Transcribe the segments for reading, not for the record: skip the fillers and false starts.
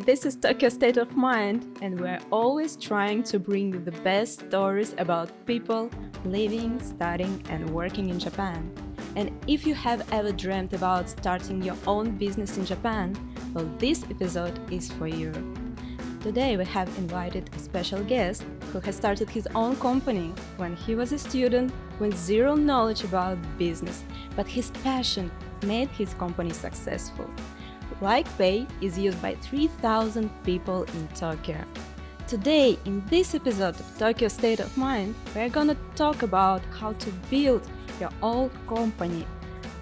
This is Tokyo State of Mind, and we're always trying to bring you the best stories about people living, studying, and working in Japan. And if you have ever dreamt about starting your own business in Japan, well, this episode is for you. Today we have invited a special guest who has started his own company when he was a student with zero knowledge about business, but his passion made his company successful. LikePay is used by 3,000 people in Tokyo. Today, in this episode of Tokyo State of Mind, we're gonna talk about how to build your own company,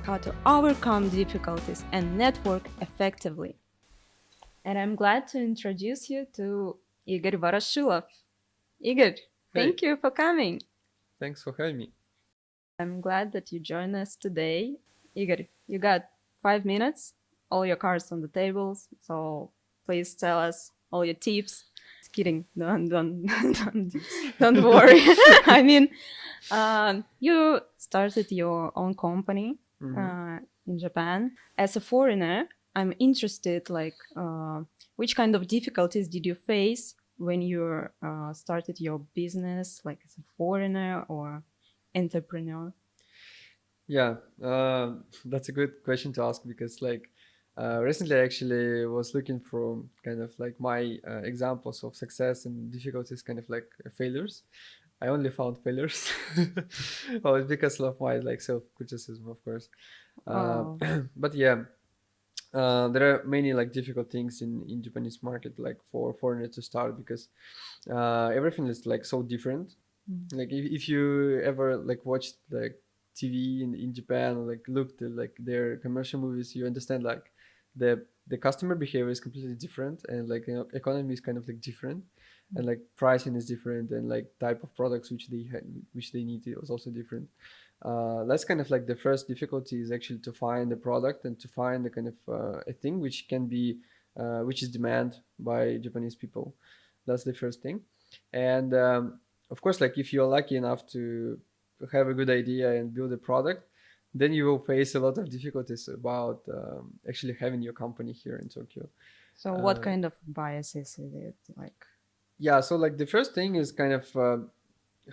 how to overcome difficulties and network effectively. And I'm glad to introduce you to Igor Voroshilov. Igor, thank you for coming. Thanks for having me. I'm glad that you joined us today. Igor, you got 5 minutes, all your cards on the tables, so please tell us all your tips. Just kidding, don't worry. I mean, you started your own company in Japan. As a foreigner, I'm interested, which kind of difficulties did you face when you started your business, like as a foreigner or entrepreneur? Yeah, that's a good question to ask because recently I actually was looking for kind of like my examples of success and difficulties, kind of like failures. I only found failures. Well, it's because of my like self-criticism, of course. Oh. But yeah, there are many like difficult things in Japanese market, like for foreigners to start because everything is like so different. Like if you ever like watched like TV in Japan or like looked at like their commercial movies, you understand like the customer behavior is completely different, and like economy is kind of like different, and like pricing is different, and like type of products which they need is also different. That's kind of like the first difficulty is actually to find the product and to find the kind of a thing which can be which is demand by Japanese people. That's the first thing. And of course, like if you're lucky enough to have a good idea and build a product, then you will face a lot of difficulties about actually having your company here in Tokyo. So what kind of biases is it like? Yeah, so like the first thing is kind of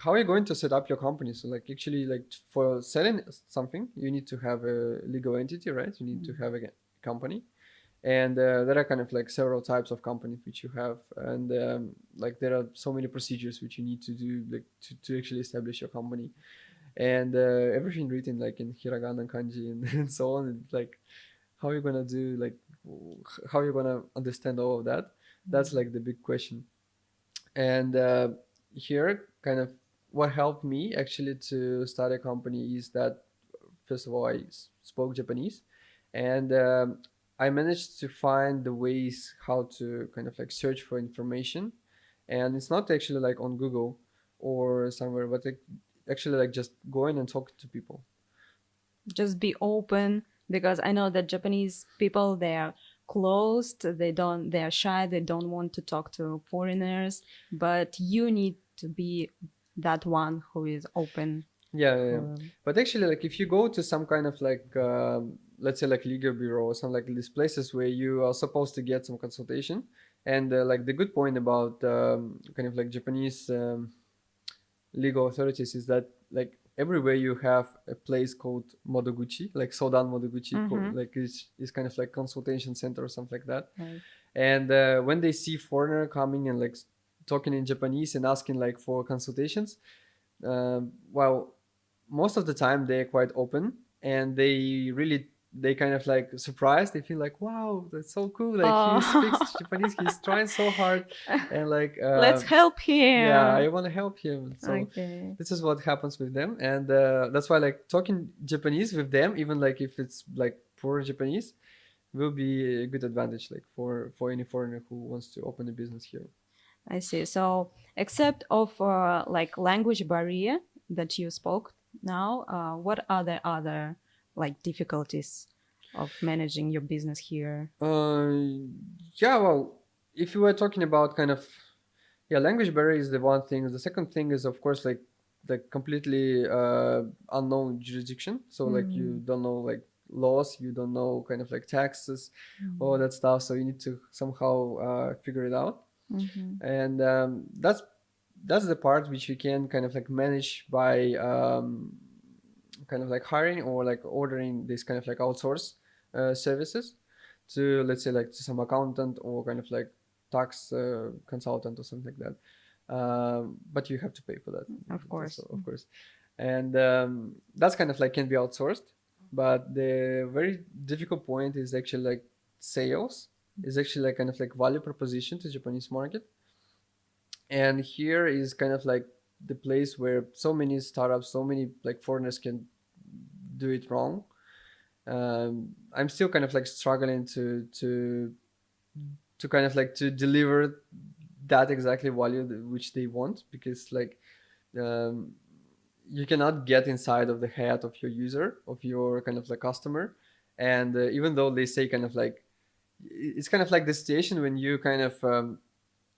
how are you going to set up your company? So like actually like for selling something, you need to have a legal entity, right? You need to have a company, and there are kind of like several types of companies which you have, and like there are so many procedures which you need to do like to actually establish your company, and everything written like in hiragana and kanji and so on, and like how are you gonna do like how are you gonna understand all of that? That's like the big question. And here kind of what helped me actually to start a company is that first of all I spoke Japanese, and I managed to find the ways how to kind of like search for information, and it's not actually like on Google or somewhere, but like, actually like just going and talking to people. Just be open, because I know that Japanese people, they are closed, they are shy, they don't want to talk to foreigners, but you need to be that one who is open. Yeah. But actually, like if you go to some kind of like, let's say like legal bureau or some like these places where you are supposed to get some consultation, and like the good point about kind of like Japanese legal authorities is that like everywhere you have a place called Modoguchi, like Sodan Modoguchi, like it's kind of like consultation center or something like that. Right. And when they see foreigner coming and like talking in Japanese and asking like for consultations, well, most of the time they're quite open, and they kind of like surprised. They feel like, wow, that's so cool. Like he speaks Japanese, he's trying so hard, and like Let's help him. yeah, I want to help him. So Okay. this is what happens with them, and that's why like talking Japanese with them, even like if it's like poor Japanese, will be a good advantage like for any foreigner who wants to open a business here. I see. So, except of like language barrier that you spoke now, what are the other like difficulties of managing your business here? Yeah, well, if you were talking about kind of yeah, language barrier is the one thing. The second thing is of course like the completely unknown jurisdiction. So like you don't know like laws, you don't know kind of like taxes, all that stuff. So you need to somehow figure it out. And that's the part which we can kind of like manage by kind of like hiring or like ordering this kind of like outsource services to, let's say, like to some accountant or kind of like tax consultant or something like that. But you have to pay for that, Of course. so, of course. And that's kind of like can be outsourced. But the very difficult point is actually like sales is actually like kind of like value proposition to Japanese market. And here is kind of like the place where so many startups, so many like foreigners can do it wrong. I'm still kind of like struggling to kind of like to deliver that exactly value which they want, because like um, you cannot get inside of the head of your user, of your kind of like customer. And even though they say kind of like, it's kind of like the situation when you kind of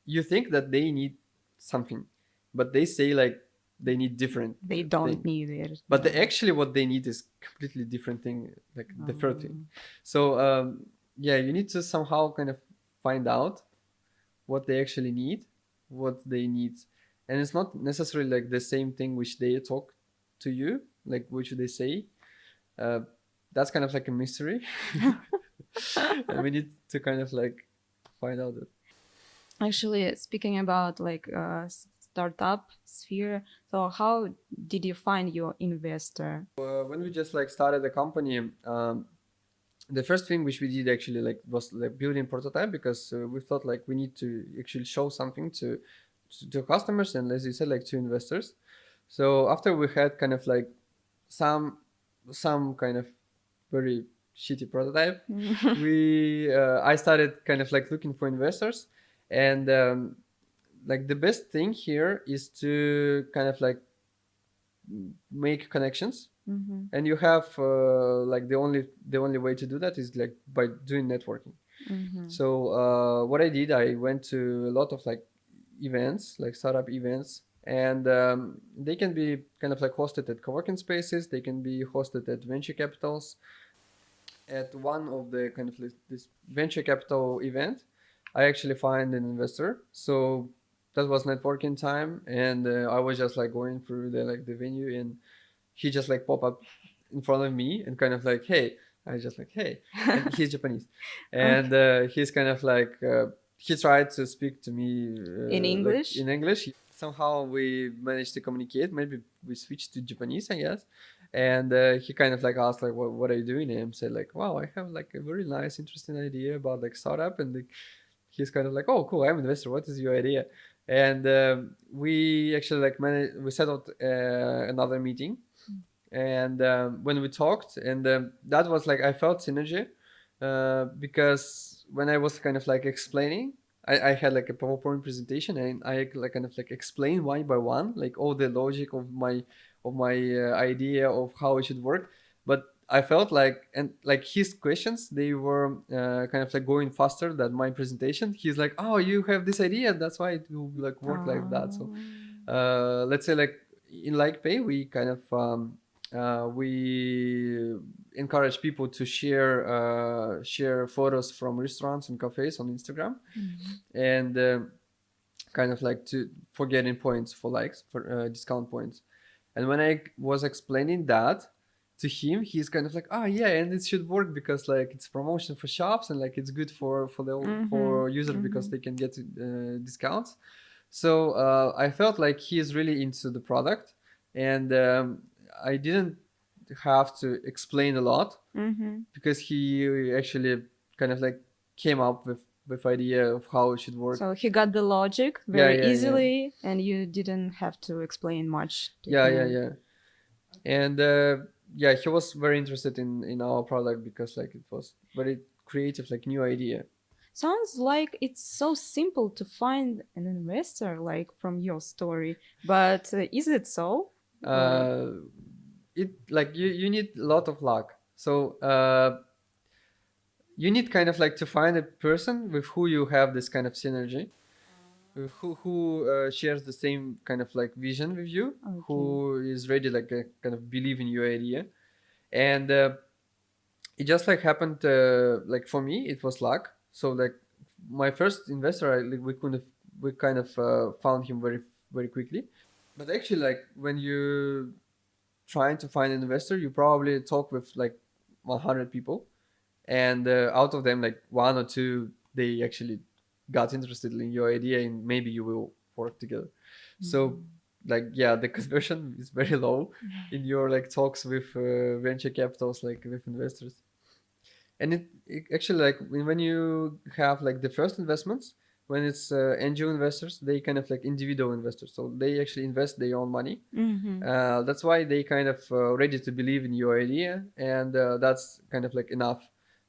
you think that they need something, but they say like they need different They don't thing. need it. But actually what they need is completely different thing, like the third thing. So yeah, you need to somehow kind of find out what they actually need, what they need. And it's not necessarily like the same thing which they talk to you, like which they say. uh, that's kind of like a mystery. And we need to kind of like find out that. Actually, speaking about like startup sphere, so how did you find your investor? When we just like started the company, the first thing which we did actually like was like building prototype, because we thought like we need to actually show something to customers, and as you said, like to investors. So after we had kind of like some kind of very shitty prototype, we I started kind of like looking for investors. And like the best thing here is to kind of like make connections. And you have like the only way to do that is like by doing networking. So what I did, I went to a lot of like events, like startup events. And they can be kind of like hosted at co-working spaces, they can be hosted at venture capitals. At one of the kind of this venture capital event, I actually find an investor. So that was networking time. And I was just like going through the venue, and he just like pop up in front of me and kind of like, hey. I just like, hey. And he's Japanese. And he's kind of like he tried to speak to me In English? like in English. Somehow we managed to communicate. Maybe we switched to Japanese, I guess. And he kind of like asked like, what are you doing? And I said like, wow, I have like a very nice interesting idea about like startup. And like, he's kind of like, oh cool, I'm an investor, what is your idea? And we actually like we set out another meeting. And when we talked, and that was like, I felt synergy because when I was kind of like explaining, I had like a PowerPoint presentation, and I like kind of like explained one by one like all the logic of my idea of how it should work. But I felt like, and like his questions, they were kind of like going faster than my presentation. He's like, oh, you have this idea, that's why it will like work like that. So let's say like in LikePay, we kind of we encourage people to share photos from restaurants and cafes on Instagram. And kind of like for getting points, for likes, for discount points. And when I was explaining that to him, he's kind of like, oh yeah, and it should work because like it's promotion for shops, and like it's good for for users because they can get discounts. So I felt like he is really into the product. And I didn't have to explain a lot because he actually kind of like came up with idea of how it should work. So he got the logic Yeah, very yeah, yeah. easily, and you didn't have to explain much to Yeah, him. yeah. And yeah, he was very interested in our product because like it was very creative, like new idea. Sounds like it's so simple to find an investor, like from your story. But is it so? It like you need a lot of luck. So you need kind of like to find a person with who you have this kind of synergy, who shares the same kind of like vision with you, who is ready like kind of believe in your idea. And it just like happened, like for me it was luck. So like my first investor, we kind of found him very quickly. But actually, like when you trying to find an investor, you probably talk with like 100 people, and out of them like one or two, they actually got interested in your idea and maybe you will work together. So like yeah, the conversion is very low in your like talks with venture capitals, like with investors. And it actually like when you have like the first investments, when it's angel investors, they kind of like individual investors, so they actually invest their own money. Mm-hmm. That's why they kind of ready to believe in your idea, and that's kind of like enough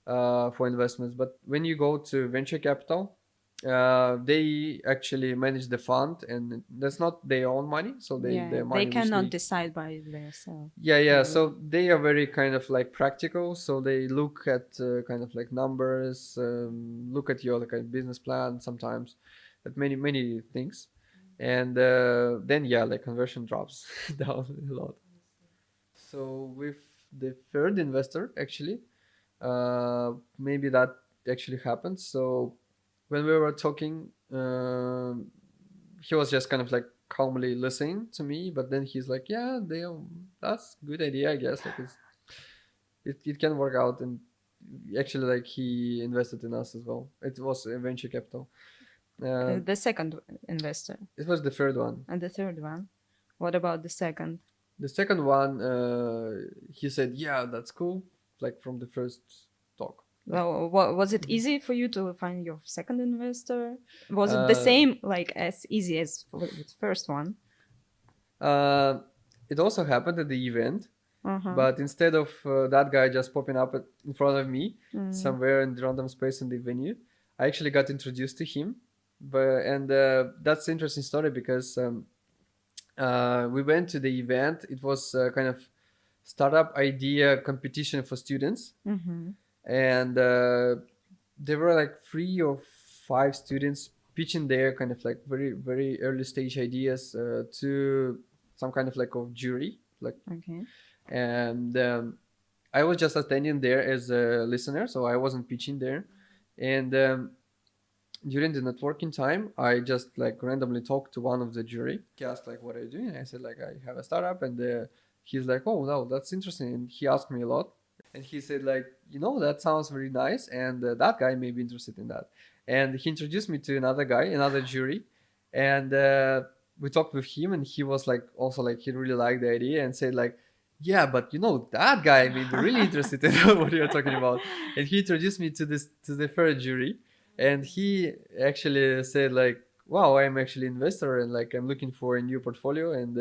for investments. But when you go to venture capital, they actually manage the fund, and that's not their own money, so Yeah, their they money which cannot they decide by themselves. yeah, so they are very kind of like practical, so they look at kind of like numbers, look at your like a business plan sometimes, at many things, and then yeah, like conversion drops down a lot. So with the third investor, actually, maybe that actually happened. So when we were talking, he was just kind of like calmly listening to me, but then he's like, "Yeah, that's good idea, I guess. Like it can work out." And actually, like he invested in us as well. It was a venture capital. Uh, The second investor it was the third one. and the third one. What about the second? The second one, he said, "Yeah, that's cool." Like from the first talk. Was it easy for you to find your second investor? Was it the Uh, same, like as easy as with first one? uh, it also happened at the event, Uh-huh. but instead of that guy just popping up in front of me Mm. somewhere in the random space in the venue, I actually got introduced to him. But and that's an interesting story because we went to the event. It was kind of startup idea competition for students, Mm-hmm. and there were like 3 or 5 students pitching their kind of like very early stage ideas to some kind of like of jury, like, Okay. and I was just attending there as a listener, so I wasn't pitching there. And during the networking time, I just like randomly talked to one of the jury. He asked like, "What are you doing?" And I said like, "I have a startup," and he's like, "Oh no, that's interesting." And he asked me a lot, and he said like, "That sounds very nice, and that guy may be interested in that." And he introduced me to another guy, another jury, and we talked with him, and he was like also like he really liked the idea and said like, "Yeah, but that guy may be really interested in what you're talking about." And he introduced me to the third jury, and he actually said like, "Wow, I'm actually an investor, and like I'm looking for a new portfolio." And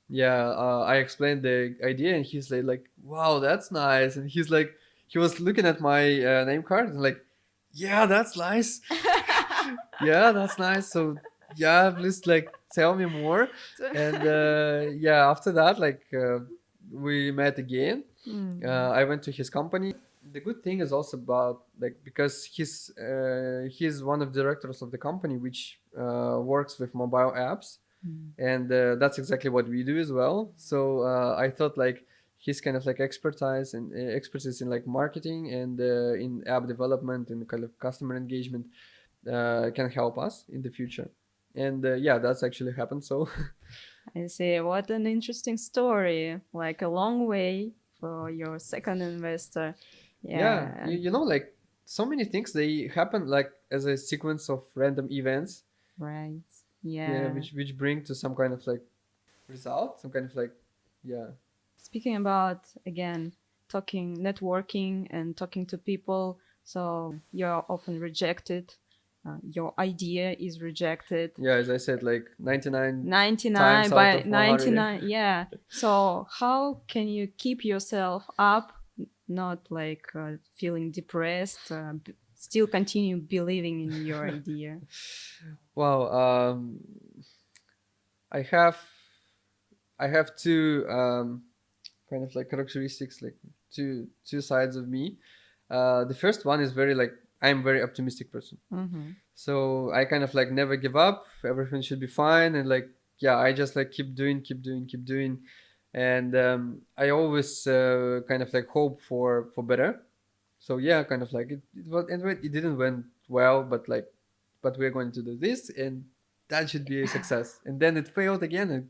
yeah, I explained the idea, and he's like, "Wow, that's nice." And he was looking at my name card and like, "Yeah, that's nice. Yeah, that's nice. So yeah, please like tell me more." And yeah, after that, like we met again. Mm. I went to his company. The good thing is also about like because he's one of the directors of the company which works with mobile apps, Mm. and that's exactly what we do as well. So I thought like his kind of like expertise in like marketing and in app development and kind of customer engagement can help us in the future. And yeah, that's actually happened. So I see. What an interesting story. Like a long way for your second investor. yeah, Yeah. you know like so many things they happen like as a sequence of random events, Right. yeah, Yeah. which bring to some kind of like result, some kind of like yeah. Speaking about, again, talking, networking, and talking to people, so you're often rejected. Your idea is rejected. Yeah, as I said, like 99 99 times out by of 100. 99. Yeah. So, how can you keep yourself up, not like feeling depressed, still continue believing in your idea? Wow, I have I have two kind of like characteristics, like two sides of me. The first one is very like I'm very optimistic person, Mm-hmm. so I kind of like never give up. Everything should be fine, and like yeah, I just like keep doing, and I always kind of like hope for better. So yeah, kind of like it didn't went well, but like, but we're going to do this, and that should be a success. And then it failed again, and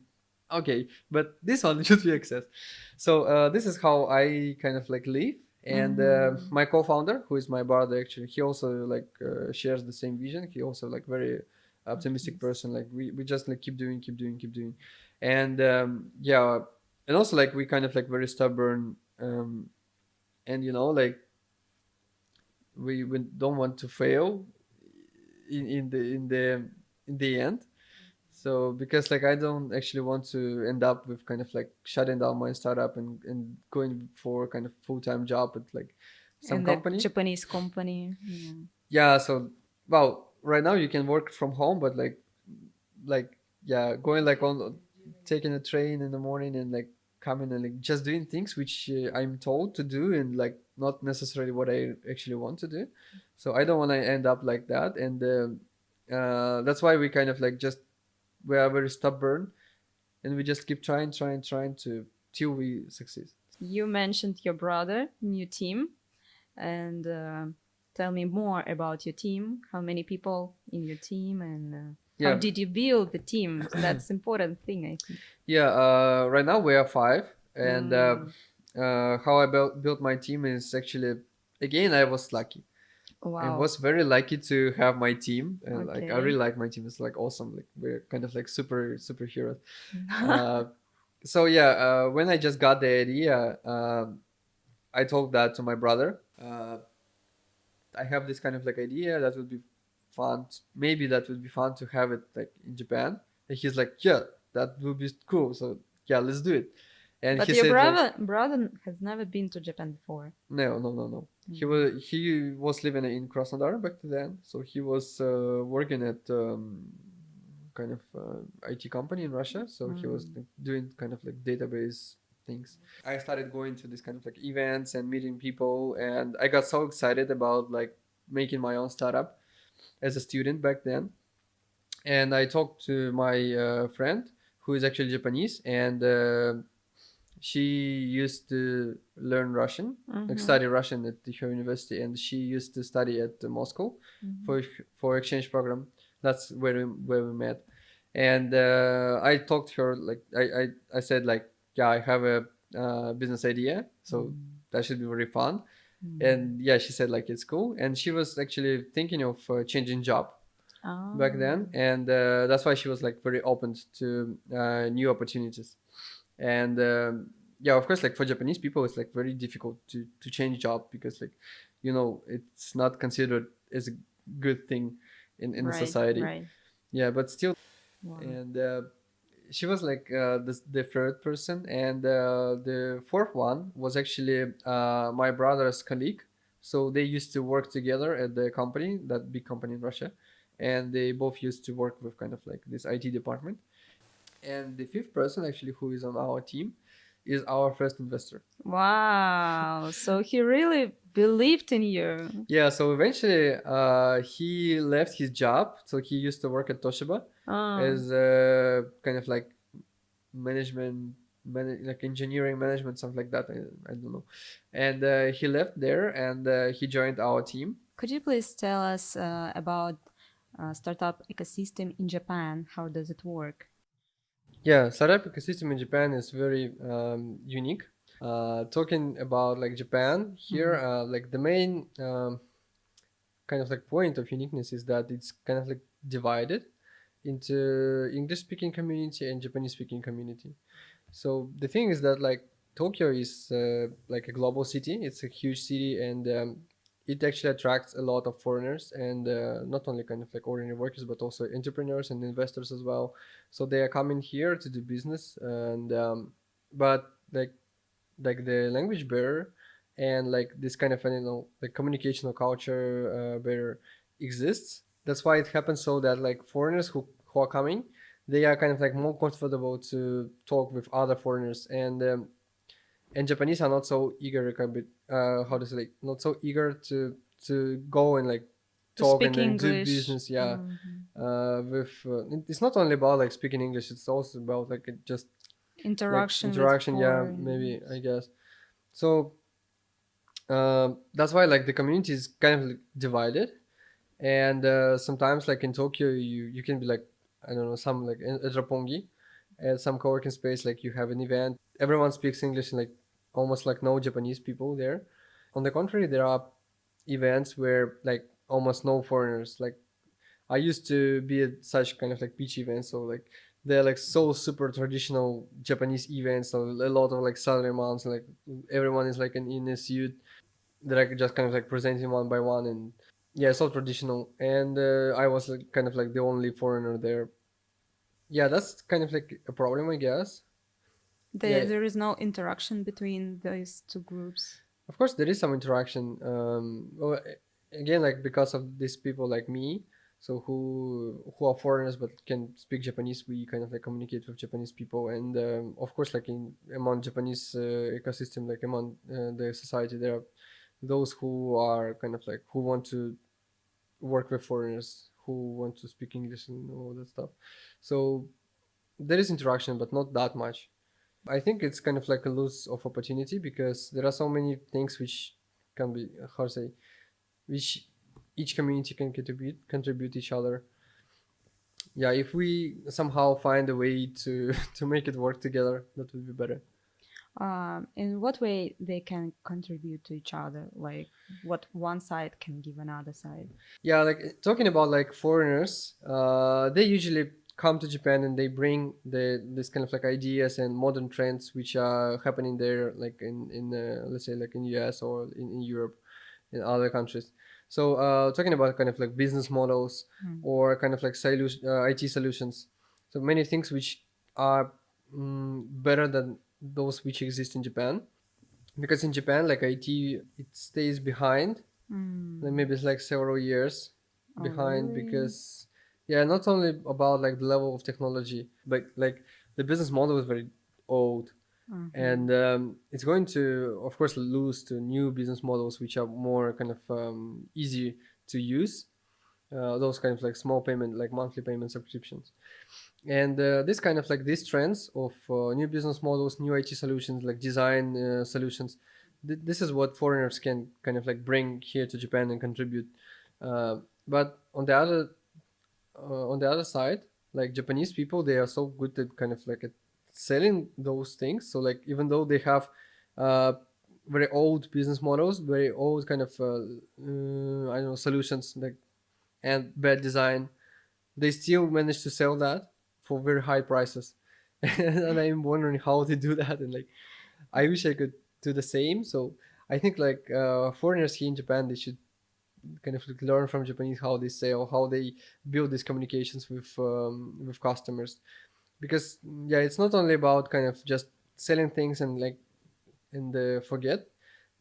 okay, but this one should be a success. So this is how I kind of like live. And my co-founder, who is my brother, actually, he also like shares the same vision. He also like very optimistic person. Like we just like keep doing, keep doing, keep doing, and yeah, and also like we kind of like very stubborn, and like we don't want to fail in the end. So because like I don't actually want to end up with kind of like shutting down my startup and going for kind of full-time job at like some And the company. Japanese company. Yeah. Yeah, so well, right now you can work from home, but like yeah, going like on taking a train in the morning and like coming and like just doing things which I'm told to do and like not necessarily what I actually want to do. So I don't want to end up like that, and that's why we kind of like just we are very stubborn, and we just keep trying to till we succeed. You mentioned your brother, new team, and tell me more about your team. How many people in your team, and how Yeah, did you build the team? That's important thing, I think. yeah. Right now we are five, and Mm, how I built my team is actually, again, I was lucky. I wow. was very lucky to have my team, and like I Okay. really like my team. It's like awesome. Like we're kind of like superheroes. Uh, so yeah, when I just got the idea, I told that to my brother. I have this kind of like idea that would be fun. Maybe that would be fun to have it like in Japan. And he's like, yeah, that would be cool. So yeah, let's do it. And But he your said like, brother has never been to Japan before. no, no, no, no. Mm. He was living in Krasnodar back then, so he was working at kind of IT company in Russia. So he was Mm. like, doing kind of like database things. I started going to this kind of like events and meeting people, and I got so excited about like making my own startup as a student back then. And I talked to my friend who is actually Japanese, and she used to learn Russian, like Mm-hmm. study Russian at her university, and she used to study at Moscow Mm-hmm. for exchange program. That's where we met, and I talked to her like I said like, yeah, I have a business idea, so that should be very fun. Mm. And yeah, she said like it's cool, and she was actually thinking of changing job back then, Oh. and that's why she was like very open to new opportunities. And yeah, of course, like for Japanese people it's like very difficult to change job, because like it's not considered as a good thing in the Right, society. right. Yeah, but still. Wow. And she was like the third person, and the fourth one was actually my brother's colleague. So they used to work together at the company, that big company in Russia, and they both used to work with kind of like this IT department. And the fifth person, actually, who is on our team, is our first investor. Wow. So he really believed in you. Yeah, so eventually he left his job. So he used to work at Toshiba Oh. as kind of like management, like engineering management, something like that. I don't know. And he left there, and he joined our team. Could you please tell us about startup ecosystem in Japan? How does it work? Yeah, startup ecosystem in Japan is very unique. Talking about like Japan here, Mm. like the main kind of like point of uniqueness is that it's kind of like divided into English speaking community and Japanese speaking community. So the thing is that like Tokyo is like a global city. It's a huge city, and it actually attracts a lot of foreigners, and not only kind of like ordinary workers, but also entrepreneurs and investors as well. So they are coming here to do business, and but like the language barrier and like this kind of like communicational culture barrier exists. That's why it happens, so that like foreigners who are coming, they are kind of like more comfortable to talk with other foreigners, and Japanese are not so eager, kind of how to say, like not so eager to go and like To talk speak and then do English. business. Yeah, Mhm. with it's not only about like speaking English, it's also about like just like Interaction with interaction. Yeah, maybe I foreigners. guess. So that's why like the community is kind of like, divided. And sometimes like in Tokyo, you can be like, I don't know, some like in Roppongi at some co-working space, like you have an event, everyone speaks English, and like almost like no Japanese people there. On the contrary, there are events where like almost no foreigners. Like I used to be at such kind of like beach events, so like they're like so super traditional Japanese events, so a lot of like salaryman, like everyone is like in a suit. They're like just kind of like presenting one by one, and yeah, so traditional. And I was like, kind of like the only foreigner there. Yeah, that's kind of like a problem, I guess. Yeah, There is no interaction between those two groups. of course there is some interaction. Well, again, like because of these people like me, so who are foreigners but can speak Japanese, we kind of like communicate with Japanese people. And of course, like in among Japanese ecosystem, like among the society, there are those who are kind of like who want to work with foreigners, who want to speak English and all that stuff. So there is interaction, but not that much. I think it's kind of like a loss of opportunity because there are so many things which can be, how to say, which each community can contribute each other. Yeah, if we somehow find a way to to make it work together, that would be better. In what way they can contribute to each other? Like what one side can give another side? Yeah, like talking about like foreigners, they usually come to Japan and they bring this kind of like ideas and modern trends which are happening there, like in let's say like in US or in Europe, in other countries. So talking about kind of like business models Mm. or kind of like IT solutions. So many things which are better than those which exist in Japan, because in Japan like IT it stays behind, like Mm. maybe it's like several years Oh, behind, really? because yeah, not only about like the level of technology, but like the business model is very old. Mm-hmm. And it's going to of course lose to new business models which are more kind of easy to use, those kind of like small payment, like monthly payment subscriptions. And this kind of like these trends of new business models, new IT solutions, like design solutions, this is what foreigners can kind of like bring here to Japan and contribute. But on the other side, like Japanese people, they are so good at kind of like at selling those things. So like even though they have uh, very old business models, very old kind of I don't know, solutions, like, and bad design, they still manage to sell that for very high prices. And I'm wondering how they do that. And like I wish I could do the same. So I think like foreigners here in Japan, they should kind of like learn from Japanese how they sell, how they build these communications with customers. Because yeah, it's not only about kind of just selling things and like and forget.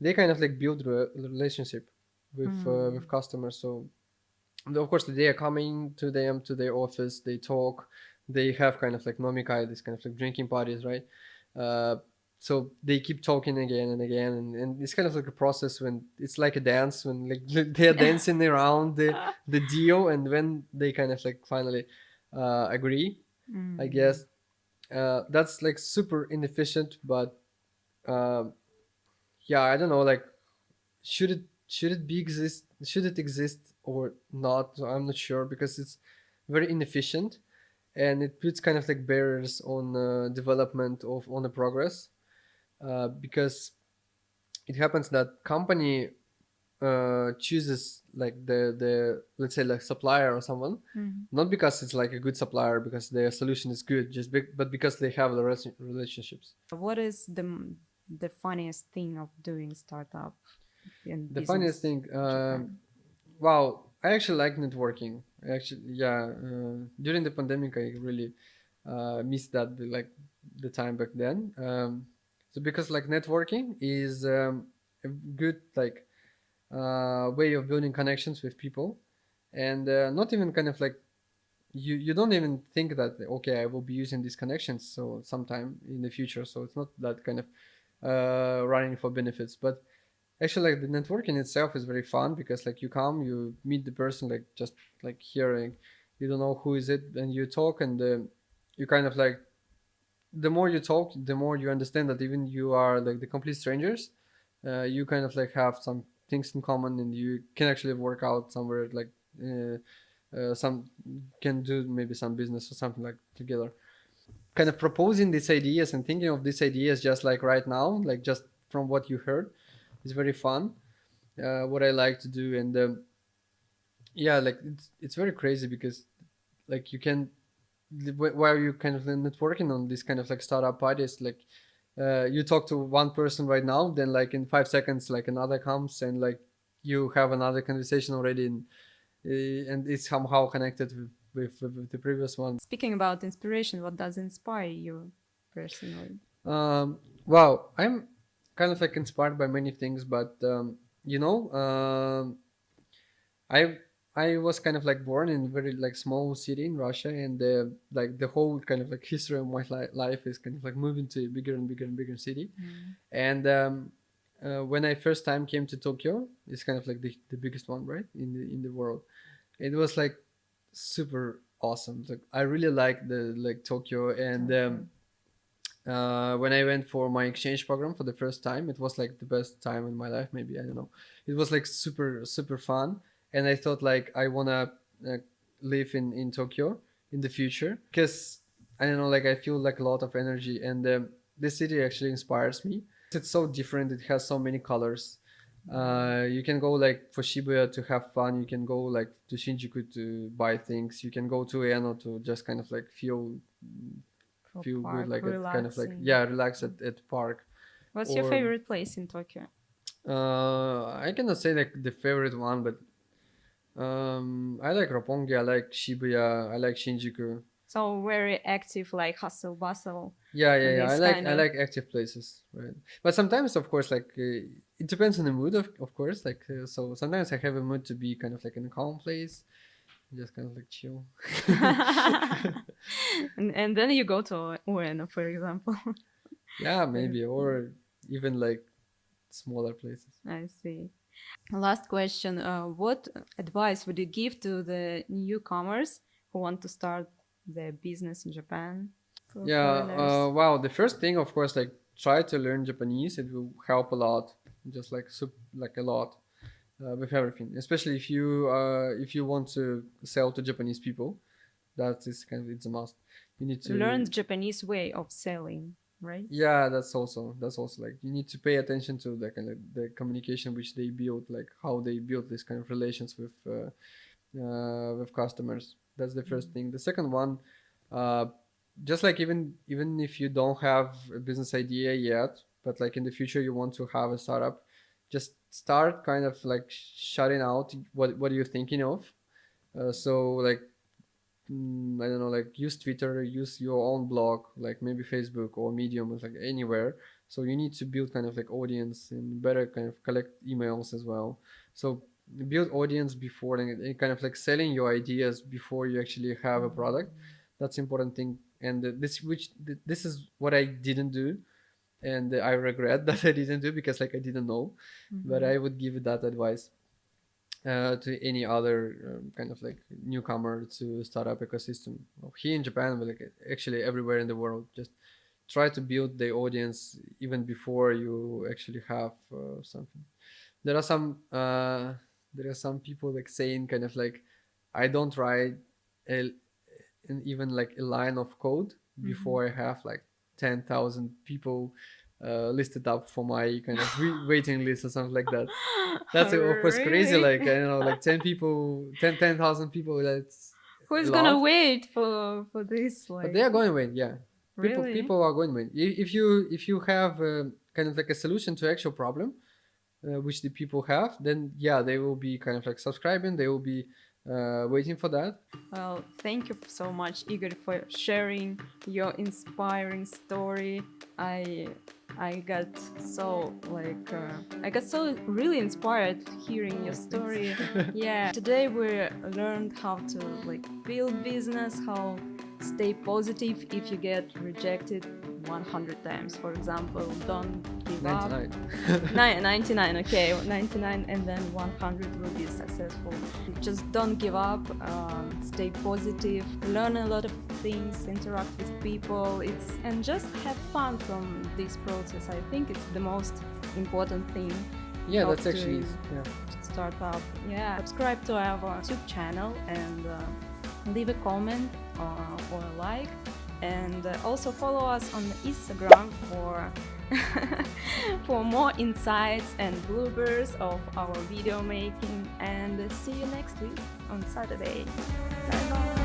They kind of like build relationship with Mm. customers. So of course they are coming to them to their office, they talk, they have kind of like nomikai, this kind of like drinking parties, right? uh, so they keep talking again and again, and it's kind of like a process when it's like a dance when like they're dancing around the deal, and when they kind of like finally agree, I Mm. guess. That's like super inefficient, but uh, yeah, I don't know, like should it be exist should it exist or not? So I'm not sure, because it's very inefficient, and it puts kind of like barriers on development of on the progress, because it happens that company chooses like the let's say like supplier or someone, Mm. not because it's like a good supplier because their solution is good, but because they have the relationships. What is the funniest thing of doing startup in The funniest business thing, in Japan? wow, I actually like networking. Actually, yeah, during the pandemic, I really missed that like the time back then. So because like networking is a good like way of building connections with people, and not even kind of like you don't even think that okay, I will be using these connections so sometime in the future. So it's not that kind of running for benefits, but actually like the networking itself is very fun, because like you come, you meet the person, like just like hearing, you don't know who is it, and you talk, and you kind of like the more you talk, the more you understand that even you are like the complete strangers, you kind of like have some things in common, and you can actually work out somewhere like some can do maybe some business or something like together. Kind of proposing these ideas and thinking of these ideas just like right now, like just from what you heard, is very fun. What I like to do, and yeah, like it's very crazy because like you can while you kind of networking on this kind of like startup parties, like you talk to one person right now, then like in 5 seconds like another comes, and like you have another conversation already, and it's somehow connected with the previous one. Speaking about inspiration, what does inspire you personally? um wow, I'm kind of like inspired by many things, but you know I I was kind of like born in a very like small city in Russia, and like the whole kind of like history of my life is kind of like moving to a bigger and bigger and bigger city. Mm. And when I first time came to Tokyo, it's kind of like the biggest one, right, in the world. It was like super awesome. Like I really like the like Tokyo, and Okay. when I went for my exchange program for the first time, it was like the best time in my life. Maybe, I don't know. It was like super fun, and I thought like I wanna uh, live in Tokyo in the future because I don't know, like I feel like a lot of energy, and this city actually inspires me. It's so different. It has so many colors. You can go like for Shibuya to have fun. You can go like to Shinjuku to buy things. You can go to Ueno to just kind of like For feel good, park like at kind of like, relaxing. yeah, relax at park. What's your Or favorite place in Tokyo? I cannot say like the favorite one, but I like Roppongi, I like Shibuya, I like Shinjuku. So very active, like hustle bustle, Yeah, this I kind of. like active places, right? But sometimes of course like it depends on the mood, of course, like so sometimes I have a mood to be kind of like in a calm place, just kind of like chill. And then you go to Ueno, for example. Yeah, Very maybe, cool. or even like smaller places. I see. Last question. What advice would you give to the newcomers who want to start their business in Japan, for Yeah, foreigners? wow. The first thing, of course, like try to learn Japanese. It will help a lot, just like like a lot with everything. Especially if you want to sell to Japanese people, that is kind of it's a must. You need Learn to, the Japanese way of selling, right? yeah. That's also like you need to pay attention to the kind of the communication which they build, like how they build this kind of relations with customers. That's the first thing. The second one, uh, just like even if you don't have a business idea yet, but like in the future you want to have a startup, just start kind of like shutting out what you're thinking of. So like I don't know, like use Twitter, use your own blog, like maybe Facebook or Medium, or like anywhere. So you need to build kind of like audience and better kind of collect emails as well. So build audience before and kind of like selling your ideas before you actually have a product. That's important thing. And this is what I didn't do, and I regret that I didn't do because like I didn't know, but Mm-hmm. I would give that advice to any other kind of like newcomer to startup ecosystem here in Japan, but like actually everywhere in the world. Just try to build the audience even before you actually have something. There are some people like saying kind of like, I don't write a, even like a line of code Mm-hmm. before I have like 10,000 people listed up for my kind of waiting list or something like that. That's of course crazy. Really? Like I don't know, like 10,000 people. That's Who a is gonna lot, wait for this? but they Like, are going to win. Yeah, really? people are going to win. If you have kind of like a solution to actual problem, which the people have, then yeah, they will be kind of like subscribing. They will be waiting for that. Well, thank you so much, Igor, for sharing your inspiring story. I I got so I got so really inspired hearing your Oh, thanks. story. Yeah, today we learned how to like build business, how stay positive if you get rejected 100 times. For example, don't give up. 99. 99, okay, 99, and then 100 will be successful. Just don't give up, stay positive, learn a lot of things, interact with people, and just have fun from this process. I think it's the most important thing. Yeah, of that's actually doing yeah. startup. Yeah, subscribe to our YouTube channel and leave a comment or a like, and also follow us on Instagram for for more insights and bloopers of our video making, and see you next week on Saturday. Bye bye.